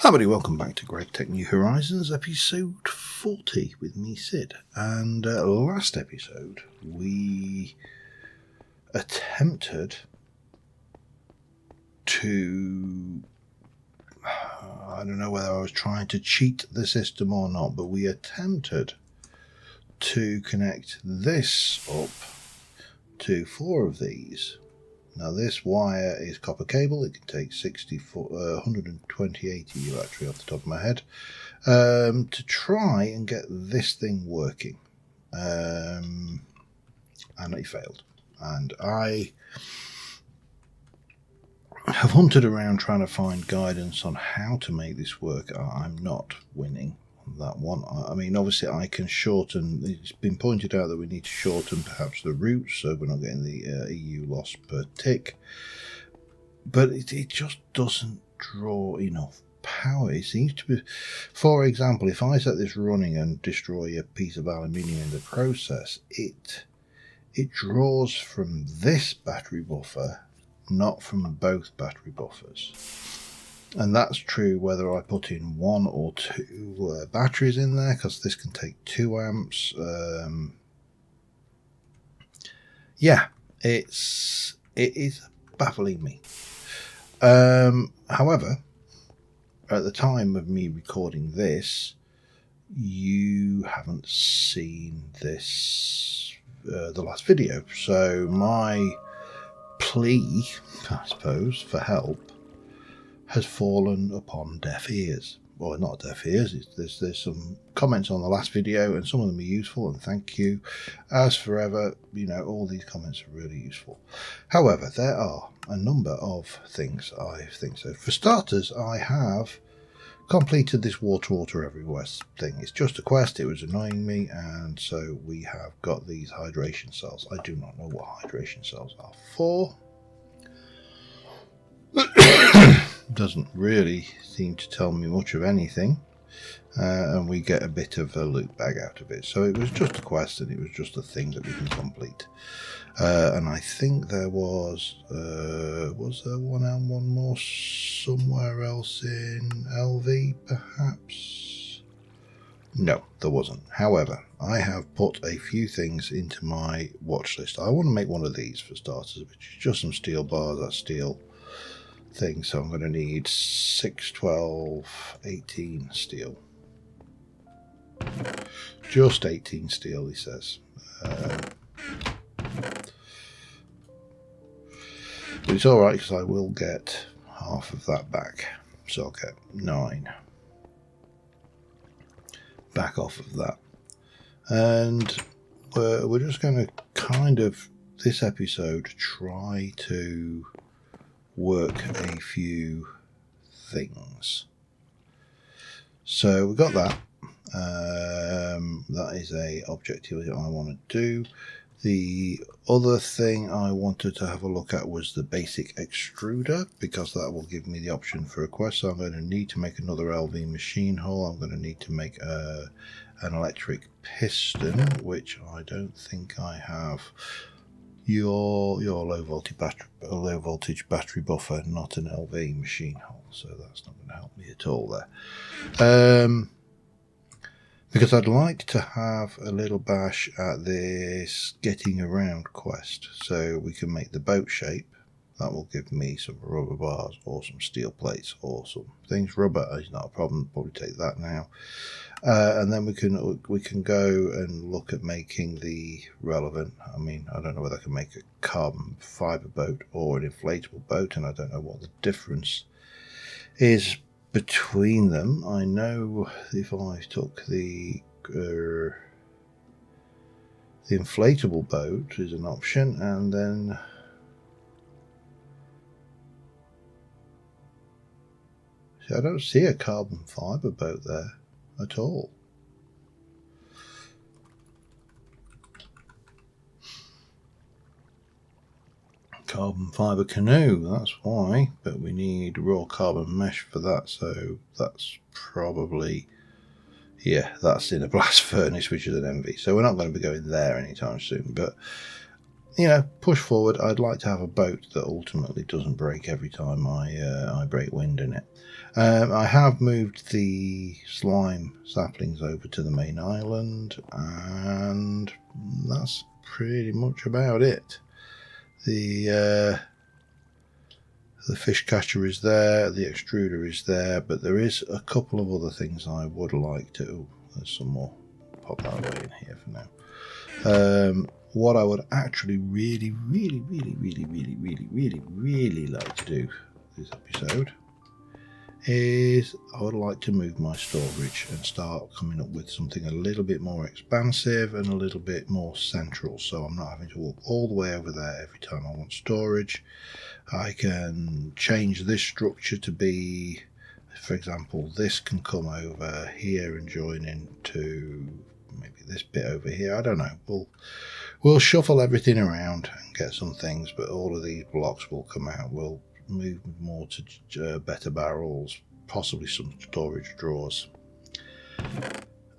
Hi everybody, welcome back to GregTech New Horizons, episode 40 with me, Sid. And last episode we attempted to, I don't know whether I was trying to cheat the system or not, but we attempted to connect this up to 4 of these. Now this wire is copper cable. It can take 120 ATU battery off the top of my head to try and get this thing working, and it failed. And I have hunted around trying to find guidance on how to make this work. I'm not winning on that one. I mean, obviously I can shorten. It's been pointed out that we need to shorten perhaps the route so we're not getting the EU loss per tick, but it just doesn't draw enough power. It seems to be, for example, if I set this running and destroy a piece of aluminium in the process, it draws from this battery buffer, not from both battery buffers. And that's true whether I put in 1 or 2 batteries in there, because this can take 2 amps. Yeah, it is baffling me. However, at the time of me recording this, you haven't seen this, the last video. So my plea, I suppose, for help has fallen upon deaf ears. Well, not deaf ears. There's some comments on the last video, and some of them are useful, and thank you. As forever, you know, all these comments are really useful. However, there are a number of things I think so. For starters, I have completed this water everywhere thing. It's just a quest. It was annoying me, and so we have got these hydration cells. I do not know what hydration cells are for. Doesn't really seem to tell me much of anything, and we get a bit of a loot bag out of it. So it was just a quest, and it was just a thing that we can complete. And I think there was there one and one more somewhere else in LV, perhaps? No, there wasn't. However, I have put a few things into my watch list. I want to make one of these for starters, which is just some steel bars, that steel thing. So I'm going to need 6, 12, 18 steel. Just 18 steel, he says. But it's alright, because I will get half of that back. So I'll get 9 back off of that. And we're just going to kind of, this episode, try to work a few things. So we got that. That is a objective that I want to do. The other thing I wanted to have a look at was the basic extruder, because that will give me the option for a quest. So I'm going to need to make another LV machine hull. I'm going to need to make an electric piston, which I don't think I have. Your low voltage battery buffer, not an LV machine hull, so that's not going to help me at all there. Because I'd like to have a little bash at this getting around quest, so we can make the boat shape. That will give me some rubber bars or some steel plates or some things. Rubber is not a problem, probably take that now. And then we can go and look at making the relevant. I mean, I don't know whether I can make a carbon fiber boat or an inflatable boat, and I don't know what the difference is between them. I know if I took the inflatable boat is an option, and then see, I don't see a carbon fiber boat there at all. Carbon fiber canoe, that's why, but we need raw carbon mesh for that, so that's probably, yeah, that's in a blast furnace, which is an MV, so we're not going to be going there anytime soon. But you know, push forward. I'd like to have a boat that ultimately doesn't break every time I break wind in it. I have moved the slime saplings over to the main island, and that's pretty much about it. The fish catcher is there, the extruder is there, but there is a couple of other things I would like to... Ooh, there's some more. Pop that away in here for now. What I would actually really like to do this episode is I would like to move my storage and start coming up with something a little bit more expansive and a little bit more central, so I'm not having to walk all the way over there every time I want storage. I can change this structure to be, for example, this can come over here and join into maybe this bit over here. I don't know. We'll shuffle everything around and get some things, but all of these blocks will come out. We'll move more to better barrels, possibly some storage drawers.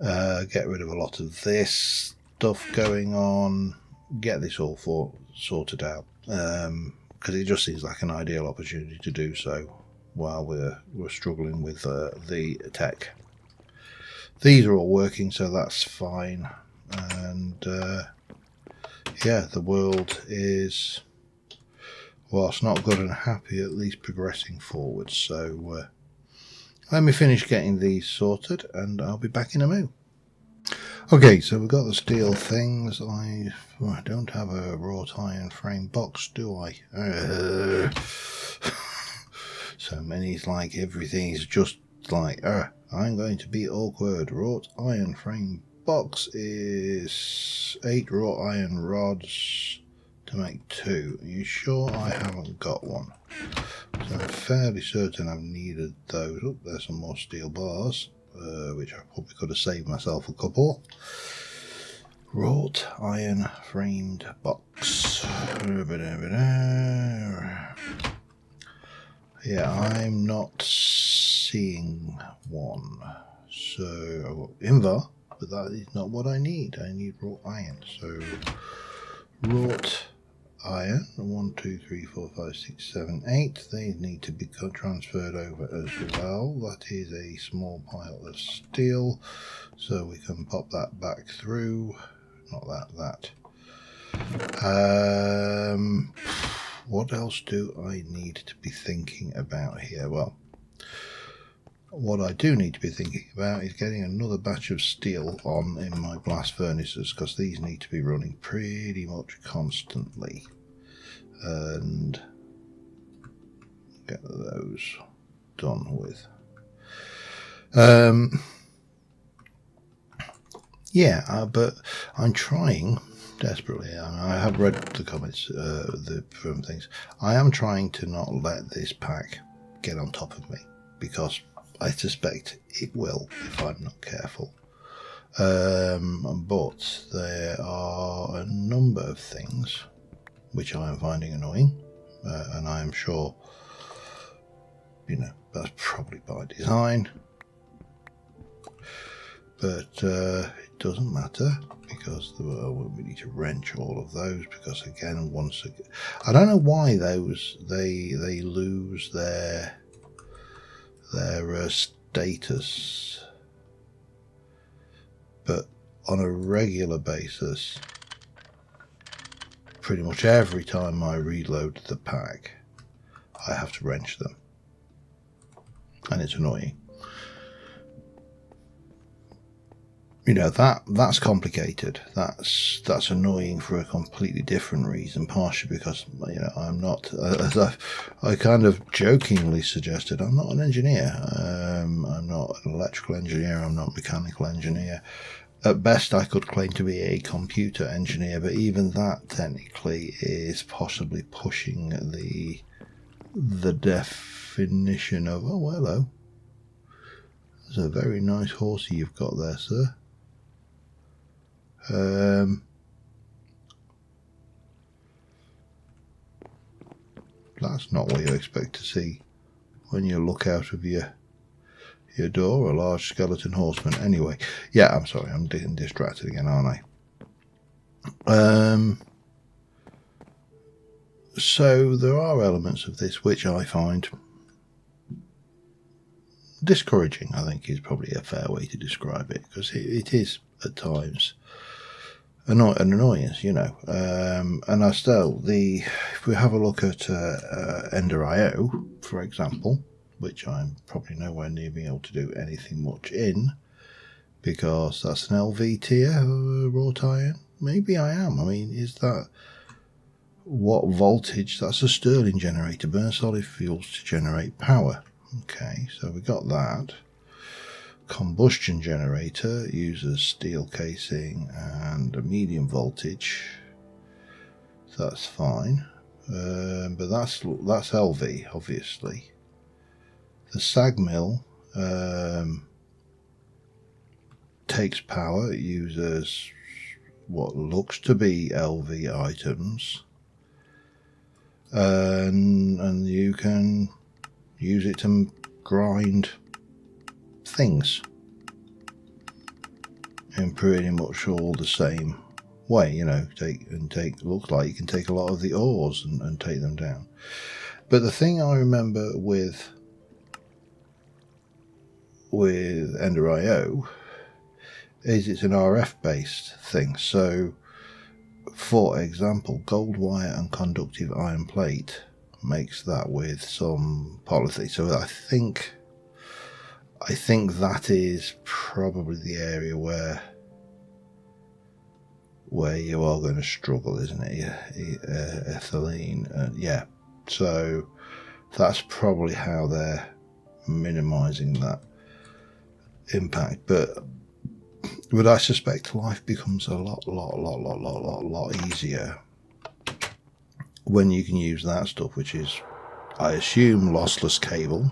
Get rid of a lot of this stuff going on. Get this all sorted out. Because it just seems like an ideal opportunity to do so while we're struggling with the tech. These are all working, so that's fine. And yeah, the world is, whilst not good and happy, at least progressing forward. So let me finish getting these sorted, and I'll be back in a moment. Okay, so we've got the steel things. I don't have a wrought iron frame box, do I? So many, it's like everything is just like, I'm going to be awkward. Wrought iron frame box is 8 wrought iron rods to make 2. Are you sure I haven't got one? So I'm fairly certain I've needed those. Oh, there's some more steel bars. Which I probably could have saved myself a couple. Wrought iron framed box. Yeah, I'm not seeing one. So I've got Invar, but that is not what I need. I need wrought iron. So wrought iron, 1, 2, 3, 4, 5, 6, 7, 8. They need to be transferred over as well. That is a small pile of steel, so we can pop that back through. Not that. What else do I need to be thinking about here? Well, what I do need to be thinking about is getting another batch of steel on in my blast furnaces, because these need to be running pretty much constantly, and get those done with. Yeah, but I'm trying desperately. I have read the comments from things. I am trying to not let this pack get on top of me, because I suspect it will if I'm not careful. But there are a number of things which I am finding annoying, and I am sure, that's probably by design. But it doesn't matter, because we need to wrench all of those, because again, I don't know why those they lose their status, but on a regular basis, pretty much every time I reload the pack, I have to wrench them, and it's annoying. That's complicated. That's annoying for a completely different reason, partially because I'm not, as I kind of jokingly suggested, I'm not an engineer. I'm not an electrical engineer. I'm not a mechanical engineer. At best, I could claim to be a computer engineer, but even that technically is possibly pushing the definition of. Oh, hello. There's a very nice horsey you've got there, sir. That's not what you expect to see when you look out of your door, a large skeleton horseman. Anyway, yeah, I'm sorry, I'm getting distracted again, aren't I? So there are elements of this which I find discouraging, I think is probably a fair way to describe it, because it is at times an annoyance, you know. And I still, if we have a look at Ender.io, for example, which I'm probably nowhere near being able to do anything much in, because that's an LV tier wrought iron. Maybe I am. I mean, is that what voltage? That's a Stirling generator, burn solid fuels to generate power. Okay, so we got that. Combustion generator uses steel casing and a medium voltage. So that's fine. But that's LV, obviously. The sag mill takes power. It uses what looks to be LV items, and you can use it to grind things in pretty much all the same way, you know. Looks like you can take a lot of the ores and take them down. But the thing I remember with Ender.io is it's an RF based thing. So for example, gold wire and conductive iron plate makes that with some polythene. So I think that is probably the area where you are going to struggle, isn't it? Ethylene, yeah. So that's probably how they're minimizing that impact. But I suspect life becomes a lot easier when you can use that stuff, which is, I assume, lossless cable.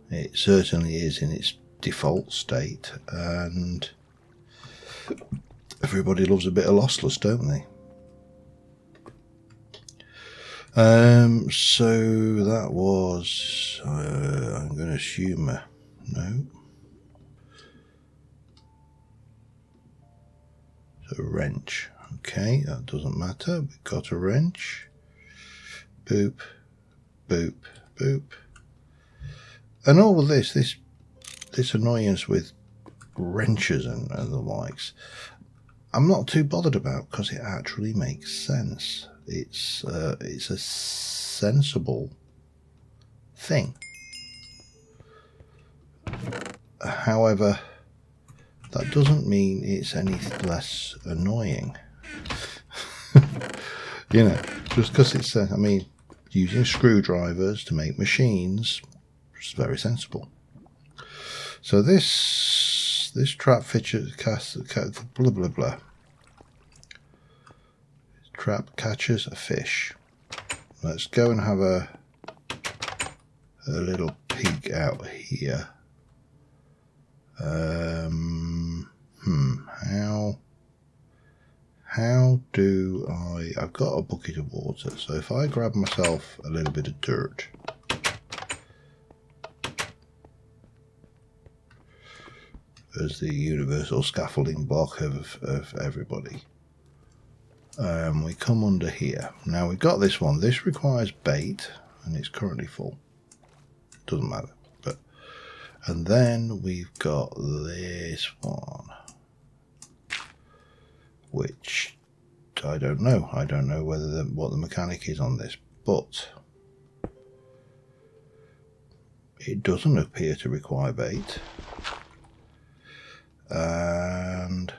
It certainly is in its default state, and everybody loves a bit of lossless, don't they? So that was, I'm going to assume, no. So wrench. Okay, that doesn't matter. We've got a wrench. Boop, boop, boop. And all of this annoyance with wrenches and the likes, I'm not too bothered about, because it actually makes sense. It's a sensible thing. However, that doesn't mean it's any less annoying. You know, just because it's, I mean, using screwdrivers to make machines is very sensible. So this trap features blah blah blah. Trap catches a fish. Let's go and have a little peek out here. How do I've got a bucket of water, so if I grab myself a little bit of dirt, as the universal scaffolding block of everybody, we come under here. Now we've got this one. This requires bait, and it's currently full. Doesn't matter. And then we've got this one, which I don't know. I don't know whether what the mechanic is on this, but it doesn't appear to require bait. And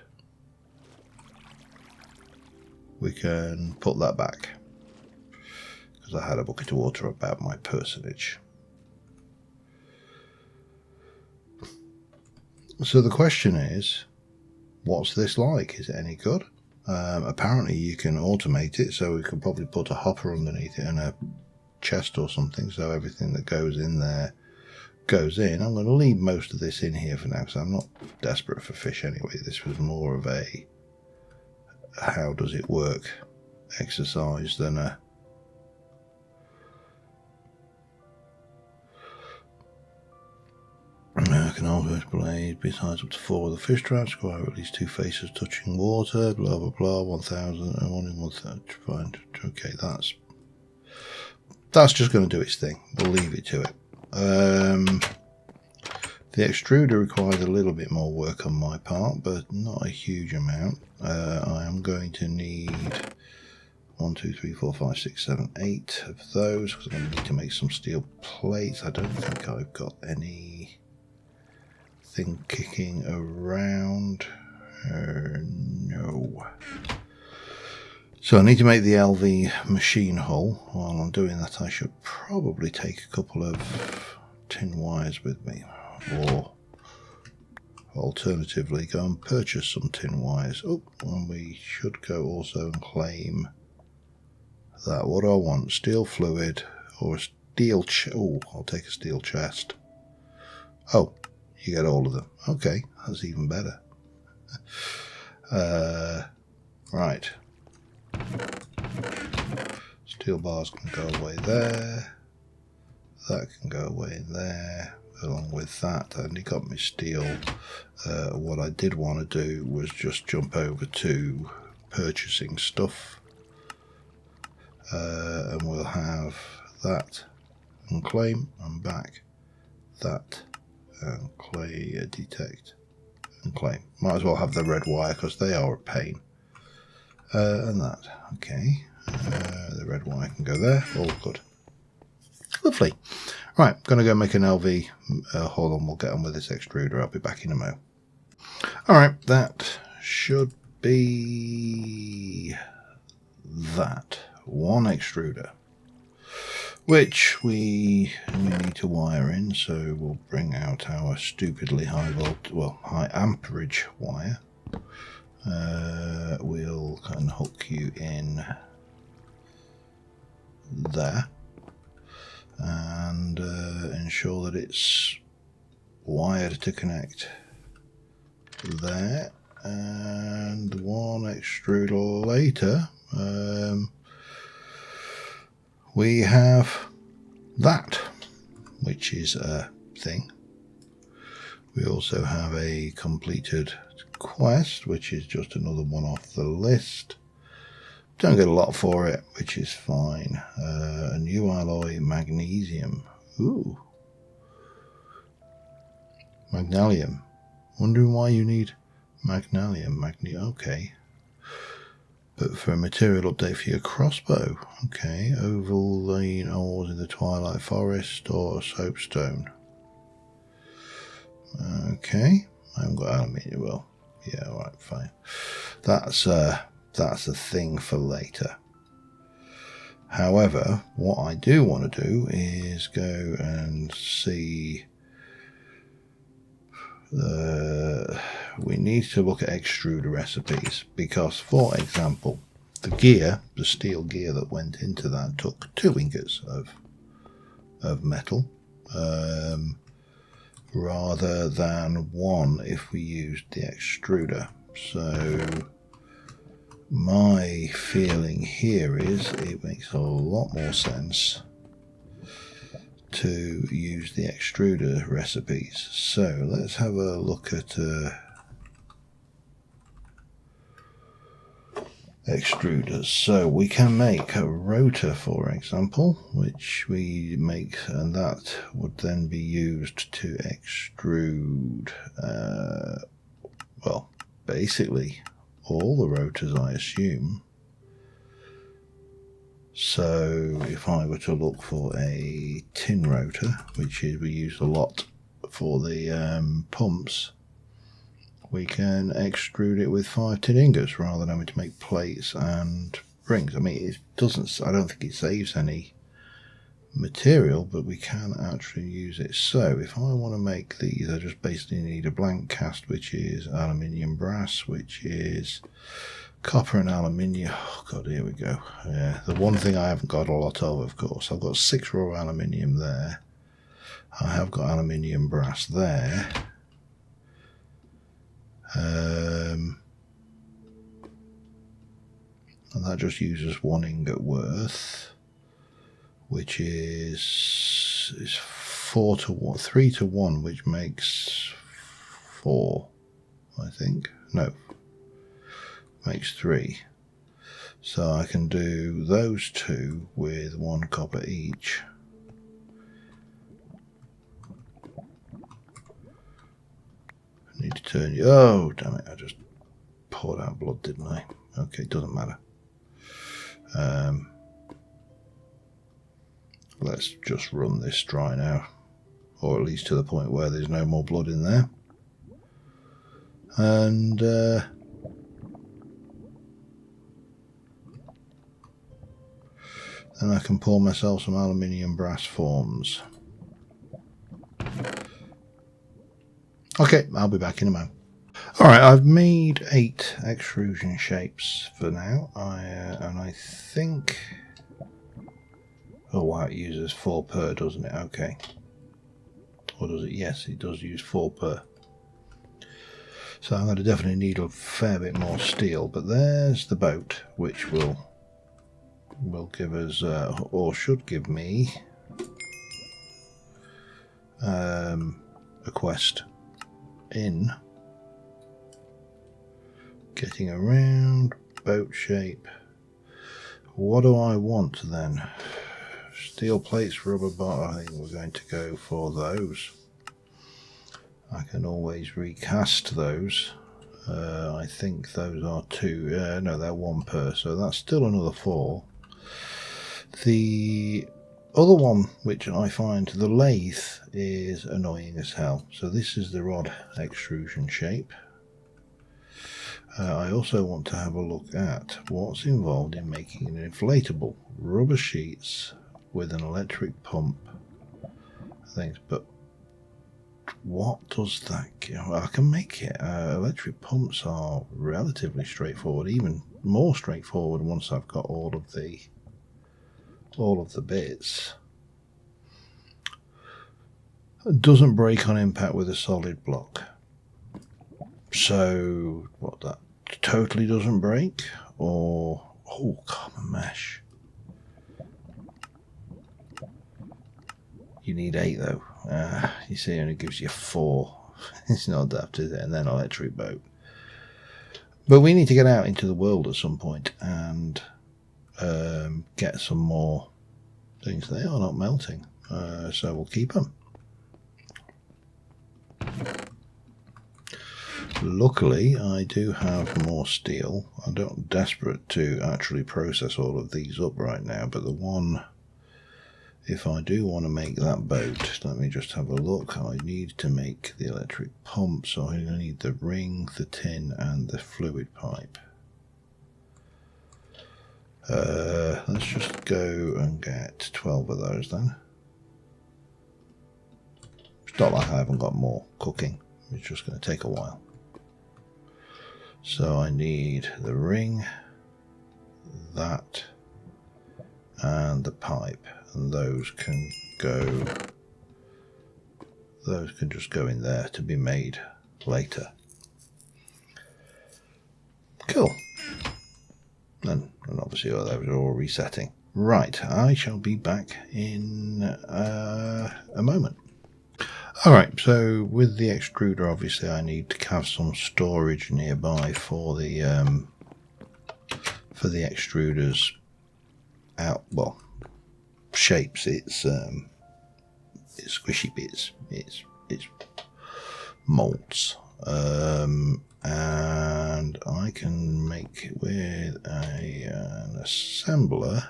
we can put that back, because I had a bucket of water about my personage. So the question is, what's this like? Is it any good? Apparently you can automate it, so we could probably put a hopper underneath it and a chest or something, so everything that goes in there goes in. I'm going to leave most of this in here for now, because I'm not desperate for fish anyway. This was more of a how does it work exercise than a can always blade besides up to 4 of the fish traps, require at least 2 faces touching water, blah blah blah, 1000 and 1 in 1000. Fine. Okay, that's that's just going to do its thing. We'll leave it to it. The extruder requires a little bit more work on my part, but not a huge amount. I am going to need 1, 2, 3, 4, 5, 6, 7, 8 of those, because I'm going to need to make some steel plates. I don't think I've got anything kicking around. No. So I need to make the LV machine hull. While I'm doing that, I should probably take a couple of tin wires with me, or alternatively go and purchase some tin wires. Oh, and we should go also and claim that. What do I want? Steel fluid or a steel oh, I'll take a steel chest. Oh, you get all of them. Okay, that's even better. Right. Steel bars can go away there. That can go away there. Along with that, I only got my steel. What I did want to do was just jump over to purchasing stuff. And we'll have that and claim and back, that and detect and claim. Might as well have the red wire because they are a pain. And that, okay. The red wire can go there. All good. Lovely. Right, going to go make an LV. Hold on, we'll get on with this extruder. I'll be back in a mo. Alright, that should be that. One extruder, which we need to wire in, so we'll bring out our stupidly high amperage wire. We'll hook you in there and ensure that it's wired to connect there, and one extruder later we have that, which is a thing. We also have a completed quest, which is just another one off the list. Don't get a lot for it, which is fine. A new alloy, magnesium. Ooh. Magnesium. Wondering why you need magnesium. Okay. But for a material update for your crossbow. Okay. Overlaying ores in the Twilight Forest or soapstone. Okay. I haven't got aluminium. Well, yeah, alright, fine. That's a thing for later. However, what I do want to do is go and see. We need to look at extruder recipes because, for example, the steel gear that went into that took 2 ingots of metal, rather than 1 if we used the extruder. So my feeling here is it makes a lot more sense to use the extruder recipes. So let's have a look at extruders. So we can make a rotor, for example, which we make, and that would then be used to extrude well, basically all the rotors, I assume. So if I were to look for a tin rotor, which is we use a lot for the pumps, we can extrude it with 5 tin ingots rather than having to make plates and rings. I mean, it doesn't. I don't think it saves any material, but we can actually use it. So if I want to make these, I just basically need a blank cast, which is aluminium brass, which is copper and aluminium. Oh god, here we go. Yeah, the one thing I haven't got a lot of course. I've got 6 raw aluminium there. I have got aluminium brass there. And that just uses 1 ingot worth, which is 4 to 1, 3 to 1, which makes 4, I think. No, makes 3. So I can do those two with 1 copper each. I need to turn you. Oh, damn it. I just poured out blood, didn't I? Okay, doesn't matter. Let's just run this dry now. Or at least to the point where there's no more blood in there. And then I can pour myself some aluminium brass forms. Okay, I'll be back in a moment. Alright, I've made 8 extrusion shapes for now. And I think... Oh wow, it uses 4 per, doesn't it? Okay. Or does it? Yes, it does use 4 per. So I'm going to definitely need a fair bit more steel. But there's the boat, which will give us, or should give me, a quest in getting around, boat shape. What do I want then? Steel plates, rubber bar. I think we're going to go for those. I can always recast those. I think those are 2. No, they're 1 per, so that's still another 4. The other one, which I find, the lathe, is annoying as hell. So this is the rod extrusion shape. I also want to have a look at what's involved in making an inflatable. Rubber sheets with an electric pump. Things, but what does that give? Well, I can make it. Electric pumps are relatively straightforward, even more straightforward once I've got all of the bits. It doesn't break on impact with a solid block. So what, that totally doesn't break? Or carbon mesh. You need 8 though. You see, it only gives you 4. It's not adapted, and then electric boat. But we need to get out into the world at some point and get some more things. They are not melting, so we'll keep them. Luckily, I do have more steel. I'm not desperate to actually process all of these up right now, but the one, if I do want to make that boat, let me just have a look. I need to make the electric pump, so I need the ring, the tin, and the fluid pipe. Let's just go and get 12 of those then. It's not like I haven't got more cooking. It's just going to take a while. So I need the ring, that, and the pipe, and those can just go in there to be made later. Cool. And obviously those are all resetting. Right, I shall be back in a moment. Alright, so with the extruder, obviously I need to have some storage nearby for the extruders shapes. It's squishy bits, it's molds, and I can make it with an assembler.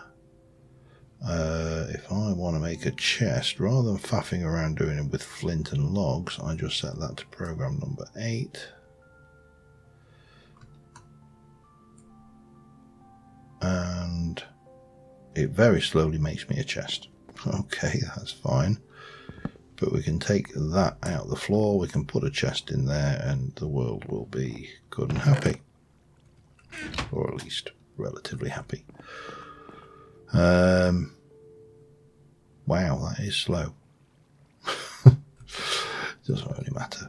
If I want to make a chest, rather than faffing around doing it with flint and logs, I just set that to program number 8. And it very slowly makes me a chest. Okay, that's fine. But we can take that out of the floor, we can put a chest in there, and the world will be good and happy. Or at least relatively happy. Wow, that is slow. Doesn't really matter.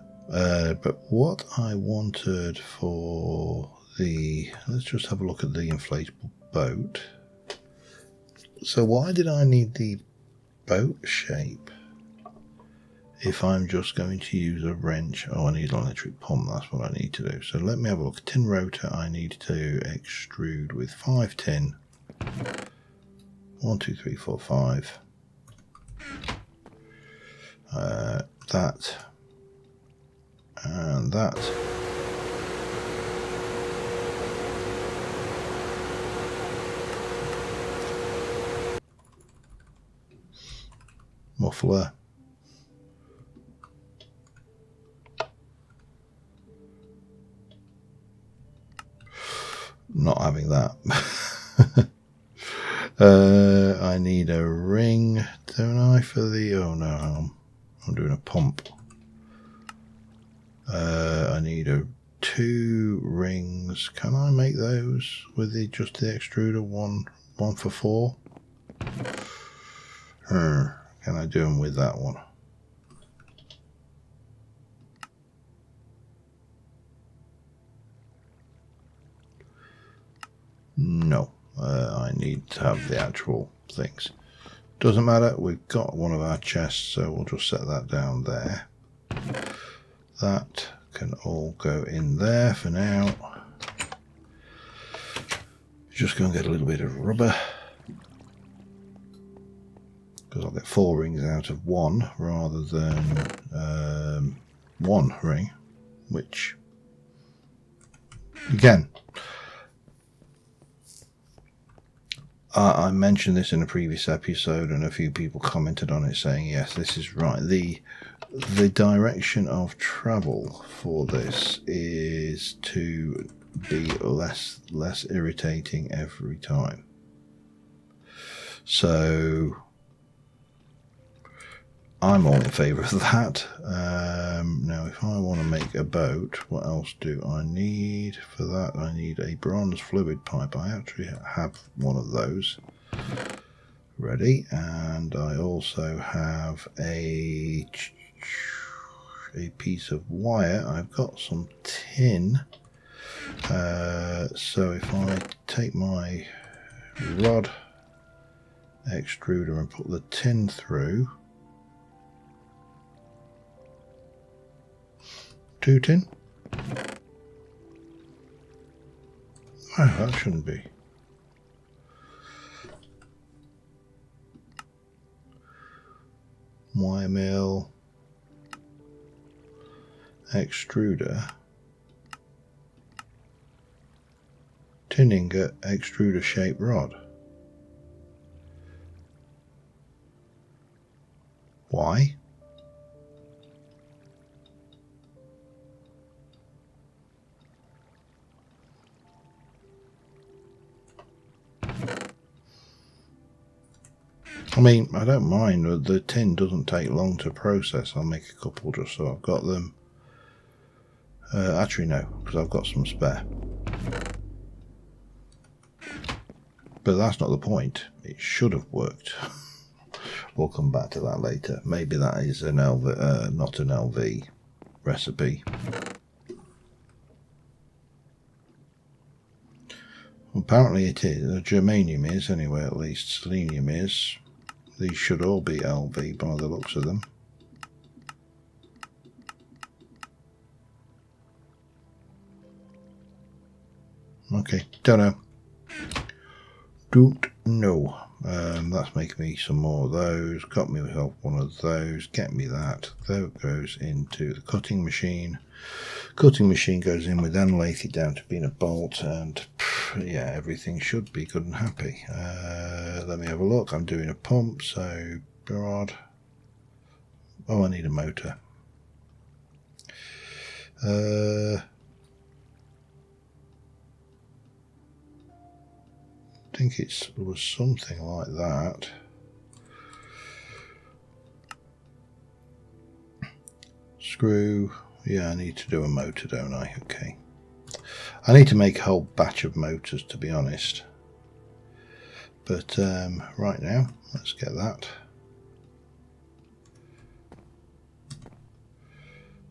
But what I wanted for the... Let's just have a look at the inflatable boat. So why did I need the boat shape if I'm just going to use a wrench. Oh, I need an electric pump, that's what I need to do. So let me have a look. Tin rotor, I need to extrude with 5 tin. 1, 2, 3, 4, 5. That and that. Muffler. Not having that. I need a ring, don't I, for the... Oh no, hang on. I'm doing a pump. I need 2 rings. Can I make those with just the extruder? One for 4? Can I do them with that one? No. I need to have the actual things. Doesn't matter, we've got one of our chests, so we'll just set that down there. That can all go in there for now. Just go and get a little bit of rubber, because I'll get 4 rings out of 1 rather than 1 ring, which, again, I mentioned this in a previous episode and a few people commented on it saying, yes, this is right. The direction of travel for this is to be less irritating every time. So I'm all in favour of that. Now, if I want to make a boat, what else do I need for that? I need a bronze fluid pipe. I actually have one of those ready, and I also have a piece of wire. I've got some tin. So if I take my rod extruder and put the tin through, 2 tin? Oh, that shouldn't be. Wire mill, extruder, tin ingot, extruder shaped rod. Why? I mean, I don't mind. The tin doesn't take long to process. I'll make a couple just so I've got them. Actually, no, because I've got some spare. But that's not the point. It should have worked. We'll come back to that later. Maybe that is an LV, not an LV recipe. Apparently it is. Germanium is, anyway, at least. Selenium is. These should all be LV by the looks of them. Okay, don't know. Don't know. That's making me some more of those. Got me one of those. Get me that. That goes into the cutting machine. Cutting machine goes in. We then lathe it down to being a bolt, and yeah, everything should be good and happy. Let me have a look. I'm doing a pump, so rod. Oh, I need a motor. I think it was something like that. Screw. Yeah, I need to do a motor, don't I? Okay. I need to make a whole batch of motors, to be honest. But right now, let's get that.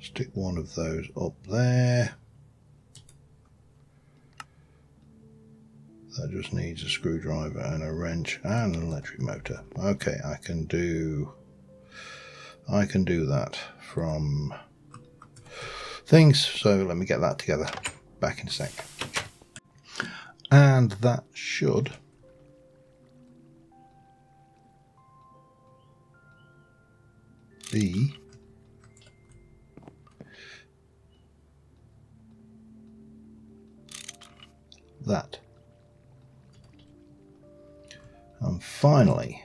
Stick one of those up there. That just needs a screwdriver and a wrench and an electric motor. Okay, I can do I can do that from things. So let me get that together. Back in a sec. And that should be that. And finally,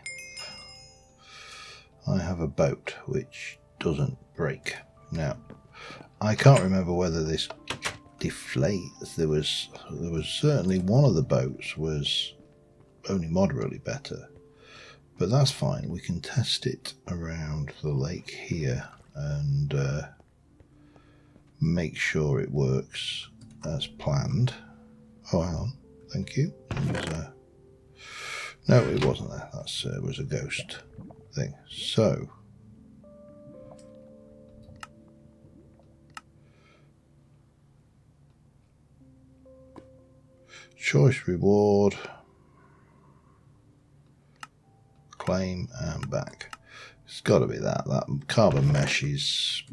I have a boat which doesn't break. Now, I can't remember whether this deflates. There was certainly one of the boats was only moderately better, but that's fine. We can test it around the lake here and make sure it works as planned. Oh, hang on. Thank you. No, it wasn't there. That was a ghost thing. So, choice reward, claim and back. It's got to be that. That carbon mesh is,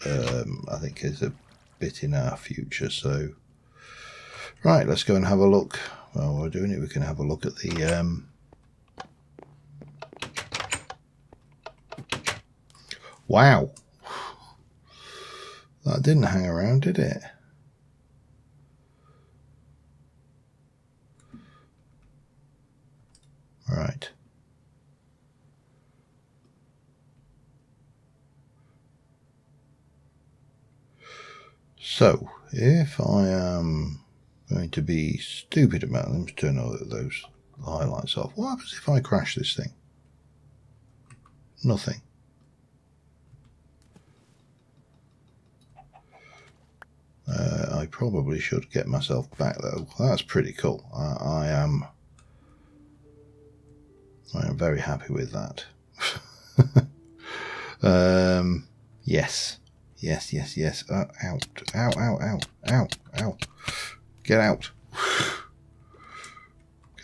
I think, is a bit in our future. So, right, let's go and have a look. While we're doing it, we can have a look at the wow, that didn't hang around, did it? Right. So, if I am going to be stupid about them, to turn all those highlights off, what happens if I crash this thing? Nothing. I probably should get myself back though. That's pretty cool. I am very happy with that. Yes. Yes. Out. Ow. Get out.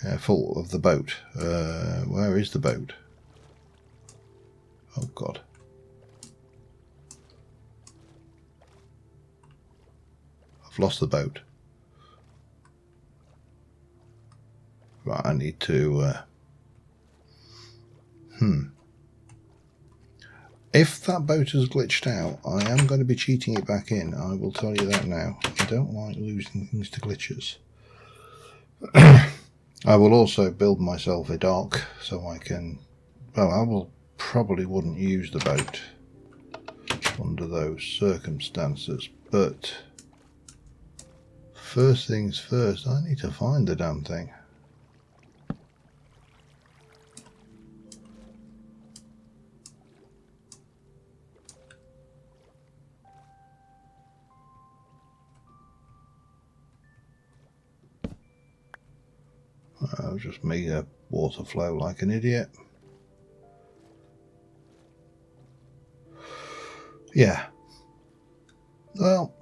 Careful of the boat. Where is the boat? Oh, God. I've lost the boat. Right, I need to... If that boat has glitched out, I am going to be cheating it back in. I will tell you that now. I don't like losing things to glitches. I will also build myself a dock so I can... Well, I probably wouldn't use the boat under those circumstances, but first things first, I need to find the damn thing. I'll just make a water flow like an idiot. Yeah. Well,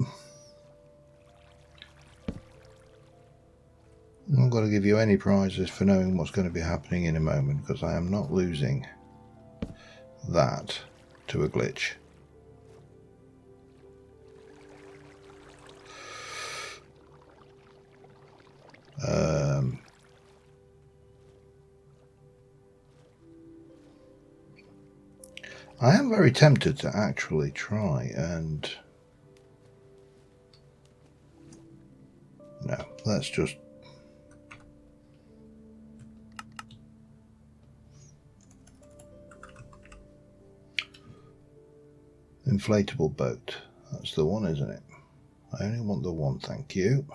I'm not going to give you any prizes for knowing what's going to be happening in a moment, because I am not losing that to a glitch. I am very tempted to actually try and... No, let's just... Inflatable boat. That's the one, isn't it? I only want the one, thank you.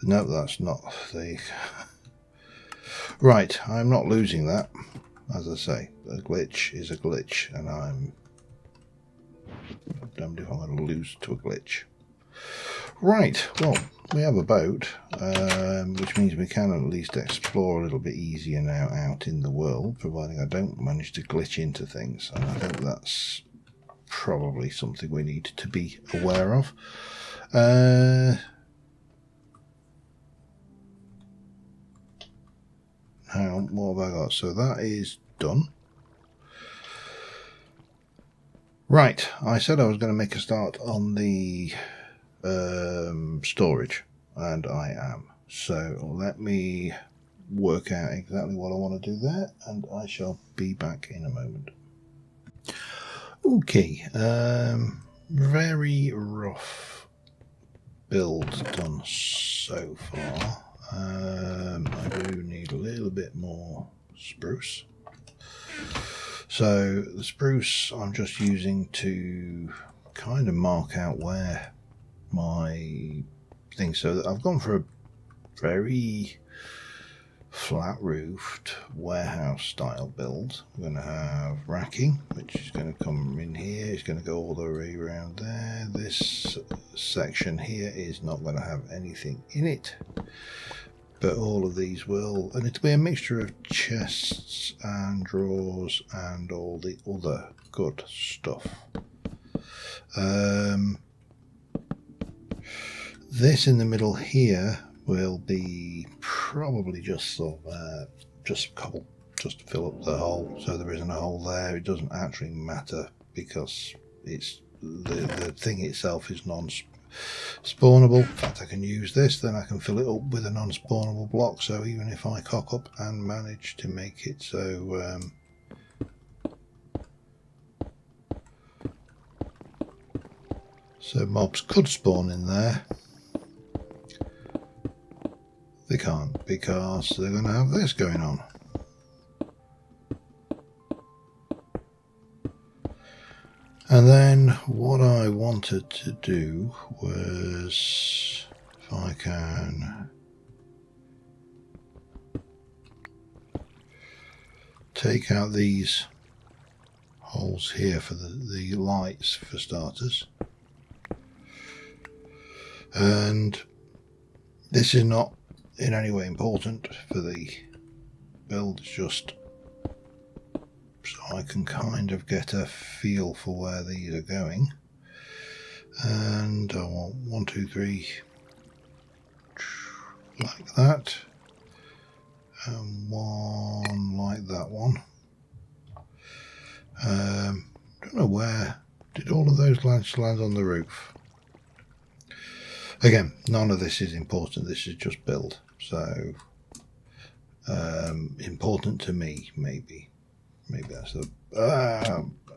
No, that's not the... Right, I'm not losing that. As I say, a glitch is a glitch, and I'm damned if I'm going to lose to a glitch. Right, well, we have a boat, which means we can at least explore a little bit easier now out in the world, providing I don't manage to glitch into things. And I think that's probably something we need to be aware of. Hang on, what have I got? So that is done. Right, I said I was going to make a start on the storage, and I am. So let me work out exactly what I want to do there, and I shall be back in a moment. Okay, very rough build done so far. I do need a little bit more spruce. So the spruce I'm just using to kind of mark out where my thing. So I've gone for a very flat roofed warehouse style build. We're going to have racking, which is going to come in here. It's going to go all the way around there. This section here is not going to have anything in it, but all of these will, and it'll be a mixture of chests and drawers and all the other good stuff. This in the middle here will be probably just just cobble, just to fill up the hole, so there isn't a hole there. It doesn't actually matter because it's the thing itself is non-spawnable. In fact, I can use this, then I can fill it up with a non-spawnable block. So even if I cock up and manage to make it so mobs could spawn in there, they can't because they're going to have this going on. And then what I wanted to do was, if I can take out these holes here for the lights for starters. And this is not in any way important for the build, it's just so I can kind of get a feel for where these are going. And I want 1, 2, 3 like that, and one like that one. Don't know where did all of those land on the roof. Again, none of this is important, this is just build, so important to me, maybe that's the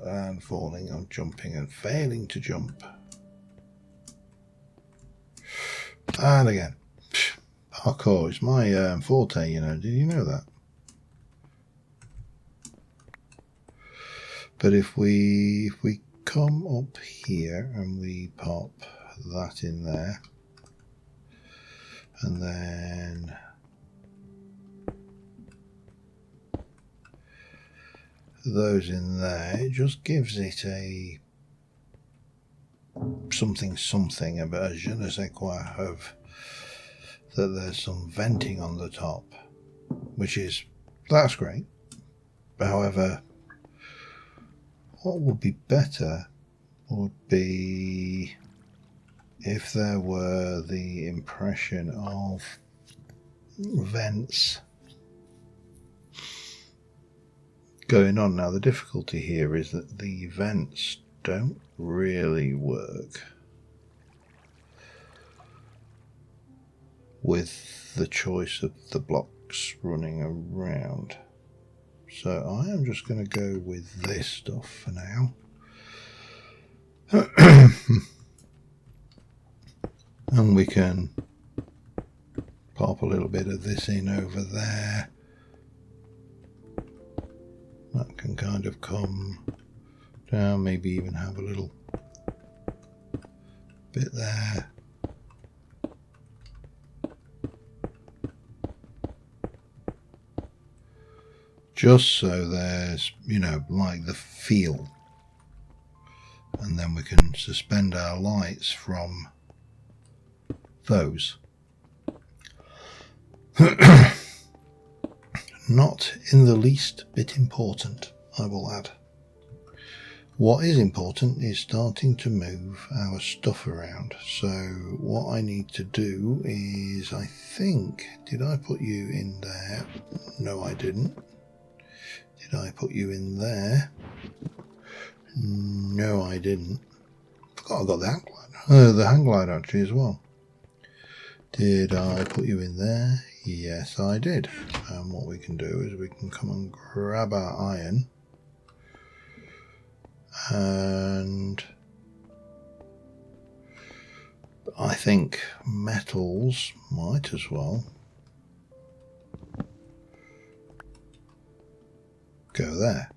and falling on jumping and failing to jump, and again parkour is my forte, you know, did you know that? But if we come up here and we pop that in there, and then those in there, it just gives it a something about a je ne sais quoi of that there's some venting on the top, that's great. However, what would be better would be if there were the impression of vents going on. Now the difficulty here is that the vents don't really work with the choice of the blocks running around. So I am just going to go with this stuff for now. And we can pop a little bit of this in over there. That can kind of come down, maybe even have a little bit there. Just so there's, you know, like the feel. And then we can suspend our lights from those. Not in the least bit important, I will add. What is important is starting to move our stuff around. So what I need to do is, I think, did I put you in there? No, I didn't. Did I put you in there? No, I didn't. Forgot I got the hang glider. The hang glider actually as well. Did I put you in there? Yes, I did. And what we can do is we can come and grab our iron. And I think metals might as well go there.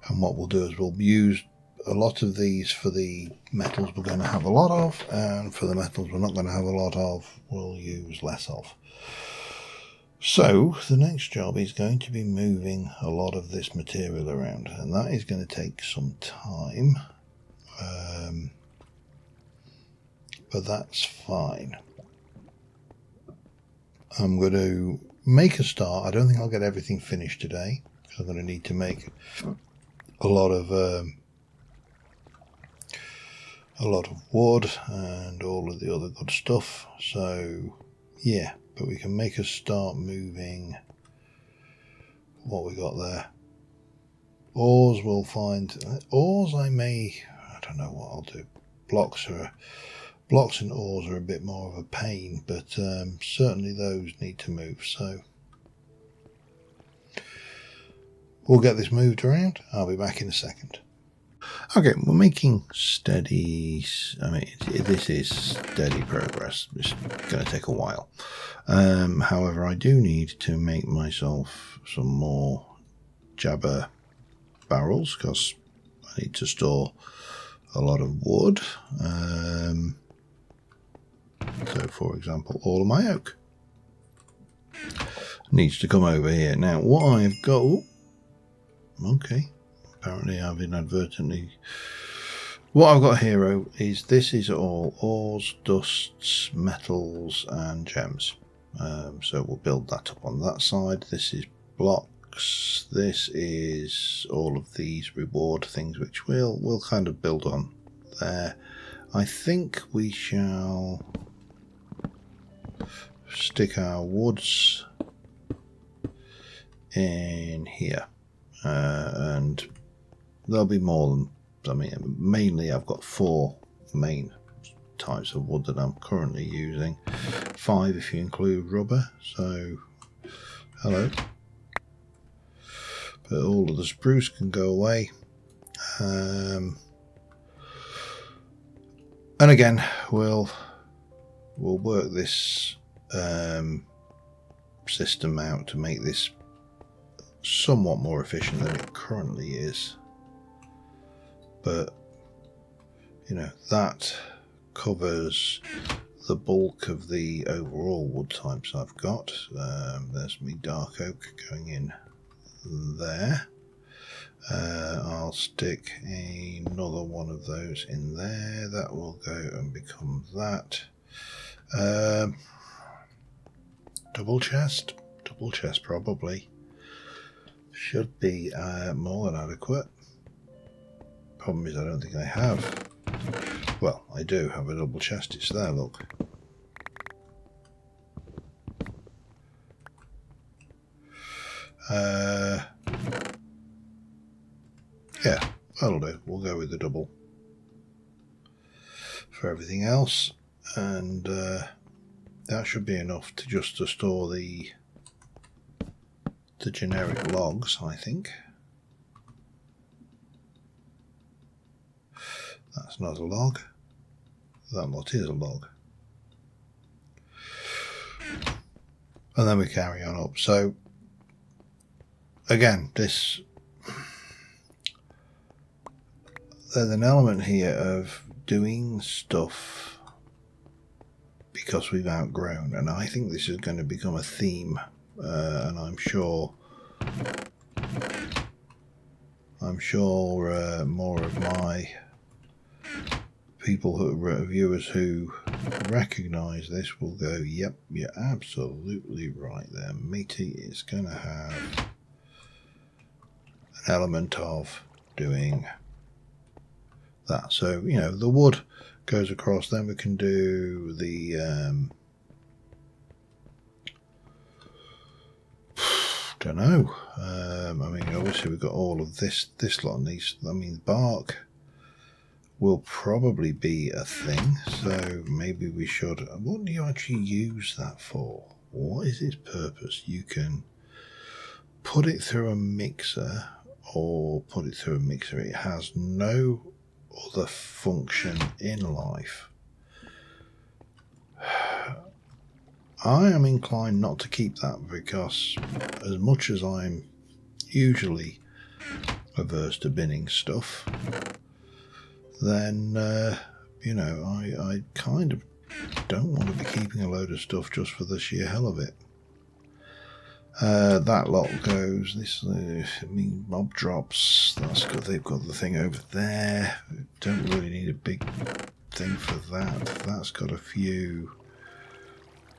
And what we'll do is we'll use a lot of these for the metals we're going to have a lot of, and for the metals we're not going to have a lot of, we'll use less of. So the next job is going to be moving a lot of this material around, and that is going to take some time, but that's fine. I'm going to make a start. I don't think I'll get everything finished today, because I'm going to need to make a lot of wood and all of the other good stuff. So yeah, but we can make a start moving what we got there. Ores, we'll find ores. I don't know what I'll do. Blocks and ores are a bit more of a pain, but certainly those need to move. So we'll get this moved around. I'll be back in a second. Okay, we're making steady. I mean, this is steady progress. It's going to take a while. However, I do need to make myself some more jabber barrels, because I need to store a lot of wood. So, for example, all of my oak needs to come over here. Now, what I've got... Oh, okay. Apparently I've inadvertently... What I've got here is this is all ores, dusts, metals and gems. So we'll build that up on that side. This is blocks. This is all of these reward things, which we'll kind of build on there. I think we shall stick our woods in here, and there'll be more than, I mean, mainly I've got 4 main types of wood that I'm currently using. 5 if you include rubber, so hello. But all of the spruce can go away. And again, we'll work this system out to make this somewhat more efficient than it currently is. But you know, that covers the bulk of the overall wood types I've got. There's me dark oak going in there. I'll stick another one of those in there. That will go and become that. Double chest probably should be more than adequate. Problem is I don't think I have. Well, I do have a double chest. It's there, look. Yeah, that'll do. We'll go with the double for everything else, and that should be enough to just to store the generic logs, I think. That's not a log. That lot is a log. And then we carry on up. So again, there's an element here of doing stuff because we've outgrown, and I think this is going to become a theme, and I'm sure more of my viewers who recognize this will go, yep, you're absolutely right there, matey. It's going to have an element of doing that. So, you know, the wood goes across, then we can do the don't know, I mean, obviously we've got all of this lot of these. I mean, bark will probably be a thing, so maybe we should. What do you actually use that for? What is its purpose? You can put it through a mixer or put it through a mixer. It has no other function in life. I am inclined not to keep that, because as much as I'm usually averse to binning stuff, then you know, I kind of don't want to be keeping a load of stuff just for the sheer hell of it. That lot goes. This, I mean, mob drops. That's good. They've got the thing over there. Don't really need a big thing for that. That's got a few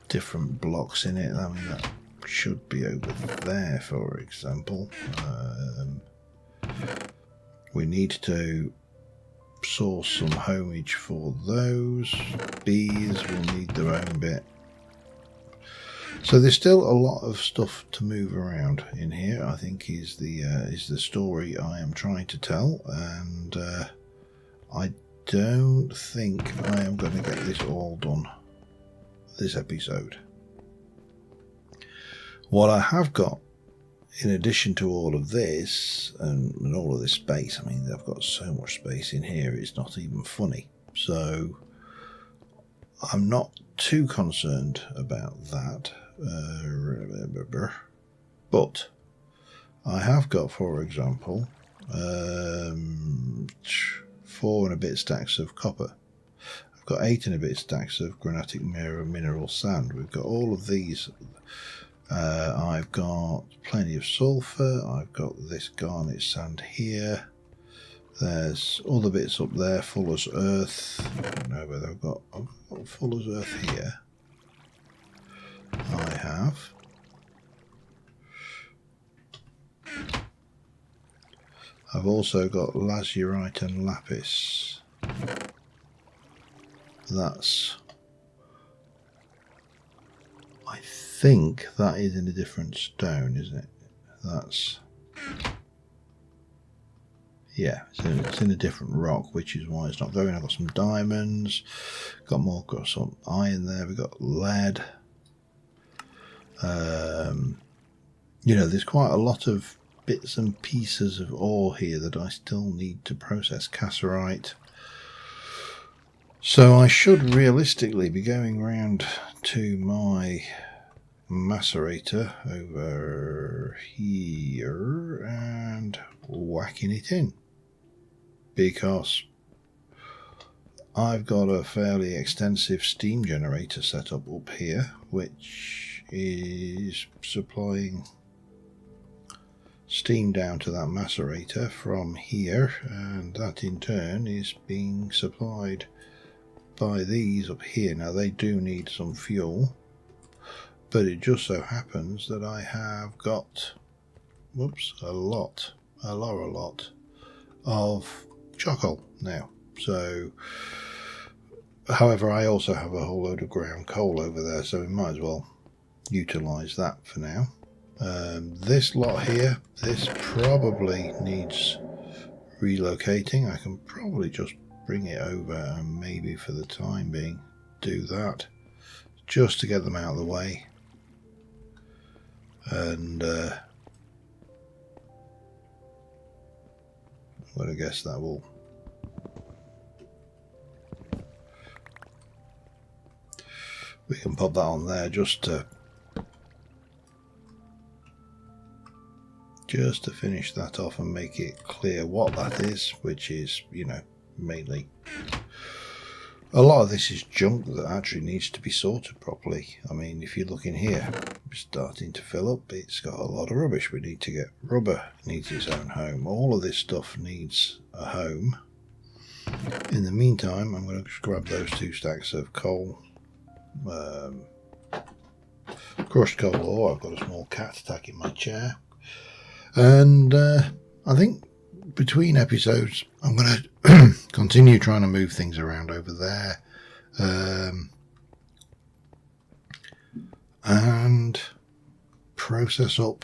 different blocks in it. I mean, that should be over there, for example. We need to source some homage for those. Bees will need their own bit. So there's still a lot of stuff to move around in here, I think, is the story I am trying to tell, and I don't think I am going to get this all done this episode. What I have got, in addition to all of this and all of this space, I mean, I've got so much space in here, it's not even funny. So I'm not too concerned about that. But I have got, for example, 4 and a bit stacks of copper. I've got 8 and a bit stacks of granitic mineral sand. We've got all of these. I've got plenty of sulfur. I've got this garnet sand here. There's all the bits up there, fuller's earth. I don't know whether I've got fuller's earth here. I have. I've also got lazurite and lapis. That's, I think that is in a different stone, isn't it? That's, yeah, it's in a different rock, which is why it's not going. I've got some diamonds, got some iron there, we've got lead. You know, there's quite a lot of bits and pieces of ore here that I still need to process. Cassiterite. So I should realistically be going round to my macerator over here and whacking it in, because I've got a fairly extensive steam generator set up here, which is supplying steam down to that macerator from here, and that in turn is being supplied by these up here. Now they do need some fuel, but it just so happens that I have got, whoops, a lot of charcoal now. So, however, I also have a whole load of ground coal over there, so we might as well utilize that for now. This lot here, this probably needs relocating. I can probably just bring it over and maybe for the time being do that, just to get them out of the way. And I'm going to guess that will we can pop that on there just to finish that off and make it clear what that is, which is, you know, mainly a lot of this is junk that actually needs to be sorted properly. I mean, if you look in here, it's starting to fill up. It's got a lot of rubbish. We need to get rubber, needs its own home. All of this stuff needs a home. In the meantime, I'm going to just grab those 2 stacks of coal, crushed coal ore. I've got a small cat attacking my chair. And I think between episodes, I'm going to continue trying to move things around over there. And process up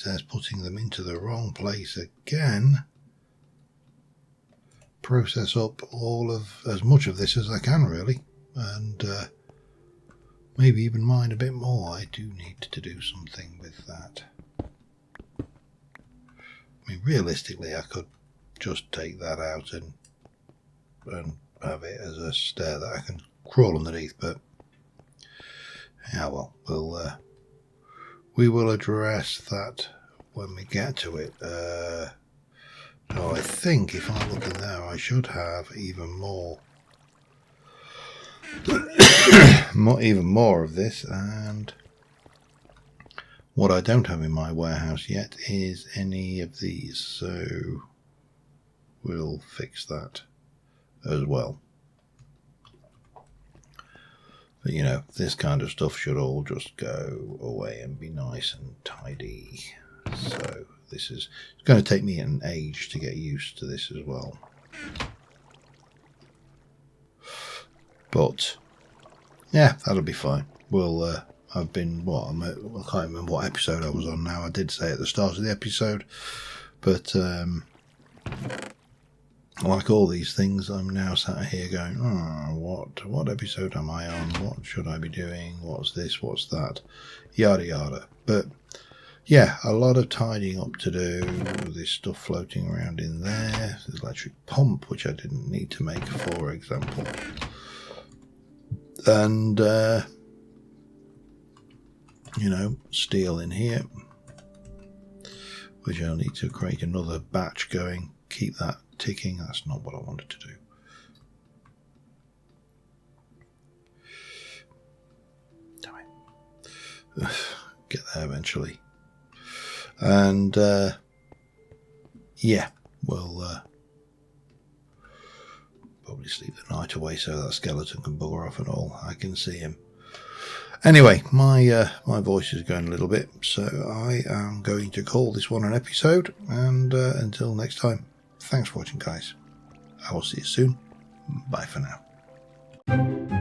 says putting them into the wrong place again. Process up all of as much of this as I can, really, and maybe even mine a bit more. I do need to do something with that. I mean, realistically, I could just take that out and have it as a stair that I can crawl underneath, but yeah, well, we will address that when we get to it. So I think if I look in there, I should have even more even more of this, and what I don't have in my warehouse yet is any of these, so we'll fix that as well. But you know, this kind of stuff should all just go away and be nice and tidy. So this is, it's going to take me an age to get used to this as well. But yeah, that'll be fine. We'll I've been, I can't remember what episode I was on now. I did say at the start of the episode, but like all these things, I'm now sat here going, oh, what episode am I on? What should I be doing? What's this? What's that? Yada yada. But yeah, a lot of tidying up to do. This stuff floating around in there. The electric pump, which I didn't need to make, for example. And you know, steel in here, which I'll need to create another batch going. Keep that ticking. That's not what I wanted to do. Damn it. Get there eventually. And yeah, we'll probably sleep the night away so that skeleton can bugger off and all. I can see him. Anyway, my voice is going a little bit, so I am going to call this one an episode, and until next time, thanks for watching, guys. I will see you soon. Bye for now.